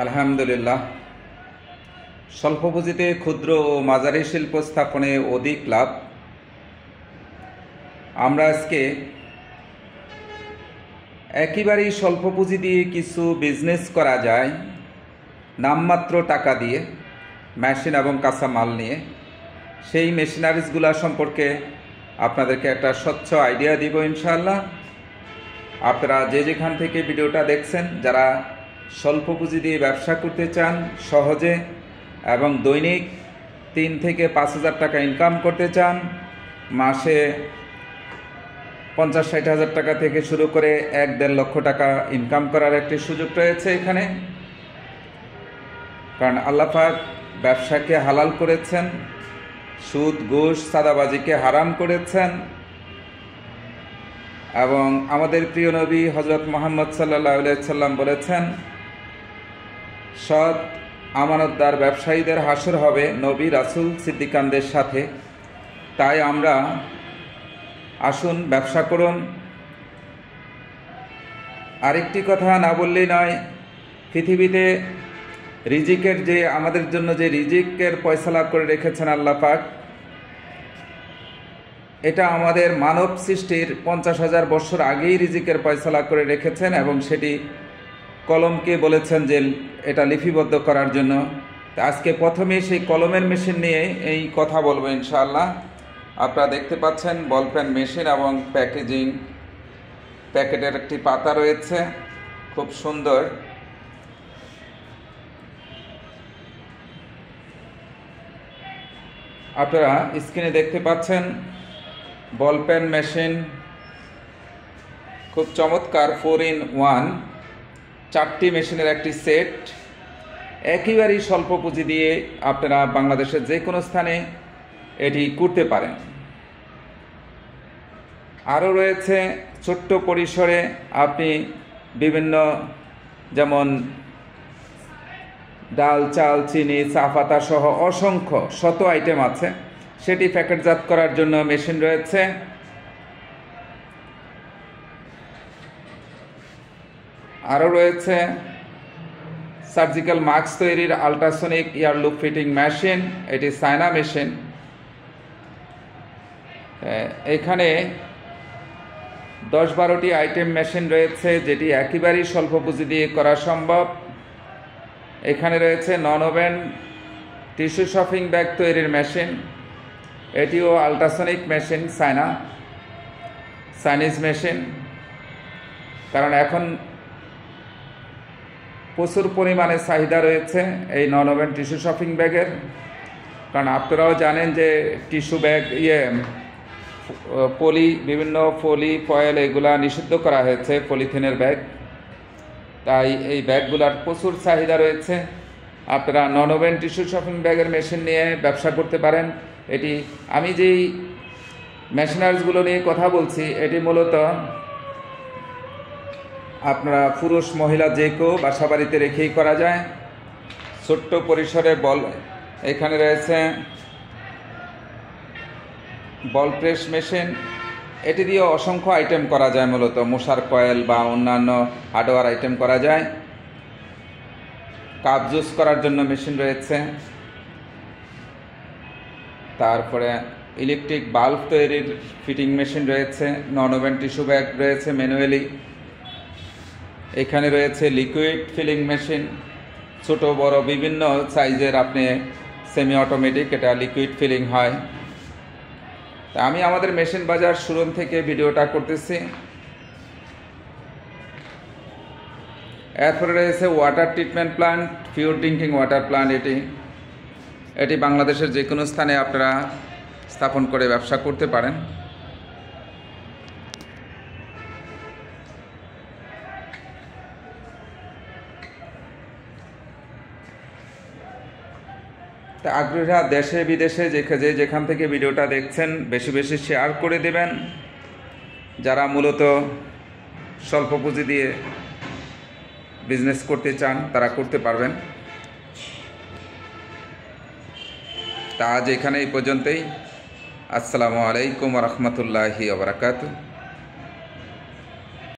আলহামদুলিল্লাহ। স্বল্প পুঁজিতে ক্ষুদ্র ও মাঝারি শিল্প স্থাপনে অধিক লাভ। আমরা আজকে একেবারেই স্বল্প পুঁজি দিয়ে কিছু বিজনেস করা যায় নামমাত্র টাকা দিয়ে, মেশিন এবং কাঁচামাল নিয়ে। সেই মেশিনারিজগুলো সম্পর্কে আপনাদেরকে একটা স্বচ্ছ আইডিয়া দিব ইনশাআল্লাহ। আপনারা যে যেখান থেকে ভিডিওটা দেখছেন, যারা স্বল্প পুঁজি দিয়ে ব্যবসা করতে চান সহজে এবং দৈনিক 3 থেকে 5,000 টাকা ইনকাম করতে চান, মাসে 50-60 হাজার টাকা থেকে শুরু করে 1-1.5 লক্ষ টাকা ইনকাম করার একটি সুযোগ রয়েছে এখানে। কারণ আল্লাহ পাক ব্যবসাকে হালাল করেছেন, সুদ ঘুষ চাঁদাবাজিকে হারাম করেছেন এবং আমাদের প্রিয় নবী হযরত মুহাম্মদ সাল্লাল্লাহু আলাইহি সাল্লাম বলেছেন, সৎ আমানতদার ব্যবসায়ীদের হাসর হবে নবী রাসূল সিদ্দিকানদের সাথে। তাই আমরা আসুন ব্যবসা করুন। আরেকটি কথা না বললেই নয়, পৃথিবীতে রিজিকের যে আমাদের জন্য যে রিজিকের ফয়সালা করে রেখেছেন আল্লাহ পাক, এটা আমাদের মানব সৃষ্টির 50,000 বছর আগেই রিজিকের ফয়সালা করে রেখেছেন এবং সেটি কলমকে বলেছেন যে এটা লিপিবদ্ধ করার জন্য। আজকে প্রথমে সেই কলমের মেশিন নিয়ে এই কথা বলবো ইনশাআল্লাহ। আপনারা দেখতে পাচ্ছেন বল পেন মেশিন এবং প্যাকেটের একটি পাতা রয়েছে, খুব সুন্দর। আপনারা স্ক্রিনে দেখতে পাচ্ছেন বল পেন মেশিন, খুব চমৎকার 4-in-1 4টি মেশিনের একটি সেট। একেবারেই স্বল্প পুঁজি দিয়ে আপনারা বাংলাদেশের যে কোনো স্থানে এটি করতে পারেন। আরও রয়েছে ছোট্ট পরিসরে আপনি বিভিন্ন, যেমন ডাল, চাল, চিনি, চা পাতা সহ অসংখ্য শত আইটেম আছে, সেটি প্যাকেটজাত করার জন্য মেশিন রয়েছে। আরও রয়েছে সার্জিক্যাল মাস্ক তৈরির আল্ট্রাসনিক ইয়ারলুপ ফিটিং মেশিন, এটি চায়না মেশিন। এখানে 10-12টি আইটেম মেশিন রয়েছে, যেটি একেবারেই স্বল্প পুঁজি দিয়ে করা সম্ভব। এখানে রয়েছে non woven tissue shopping bag তৈরির মেশিন, এটিও আল্ট্রাসনিক মেশিন, চাইনিজ মেশিন। কারণ এখন প্রচুর পরিমাণে চাহিদা রয়েছে এই নন ওভেন টিস্যু শপিং ব্যাগের। কারণ আপনারাও জানেন যে টিস্যু ব্যাগ বিভিন্ন পলি ফয়েল এগুলা নিষিদ্ধ করা হয়েছে, পলিথিনের ব্যাগ। তাই এই ব্যাগগুলার প্রচুর চাহিদা রয়েছে। আপনারা নন ওভেন টিস্যু শপিং ব্যাগের মেশিন নিয়ে ব্যবসা করতে পারেন। এটি আমি যেই মেশিনারিজগুলো নিয়ে কথা বলছি, এটি মূলত আপনারা পুরুষ মহিলা যে কেউ বাসা বাড়িতে রেখেই করা যায়। ছোট্ট পরিসরে এখানে রয়েছে বল প্রেস মেশিন, এটি দিয়ে অসংখ্য আইটেম করা যায়, মূলত মশার কয়েল বা অন্যান্য হার্ডওয়্যার আইটেম করা যায়। কাপ জুস করার জন্য মেশিন রয়েছে। তারপরে ইলেকট্রিক বাল্ব তৈরির ফিটিং মেশিন রয়েছে, নন ওভেন টিস্যু ব্যাগ রয়েছে ম্যানুয়ালি। এখানে রয়েছে লিকুইড ফিলিং মেশিন, ছোট বড় বিভিন্ন সাইজের, আপনি সেমি অটোমেটিক, এটা লিকুইড ফিলিং হয়। তা আমি আমাদের মেশিন বাজার শোরুম থেকে ভিডিওটা করতেছি। এরপরে রয়েছে water treatment plant, pure drinking water plant. এটি বাংলাদেশের যে কোনো স্থানে আপনারা স্থাপন করে ব্যবসা করতে পারেন। তা আগ্রহীরা দেশে বিদেশে যেখান থেকে ভিডিওটা দেখছেন বেশি বেশি শেয়ার করে দেবেন। যারা মূলত স্বল্প পুঁজি দিয়ে বিজনেস করতে চান তারা করতে পারবেন। তা আজ এখানে এই পর্যন্তই। আসসালামু আলাইকুম ওয়া রাহমাতুল্লাহি ওয়া বারাকাতুহু।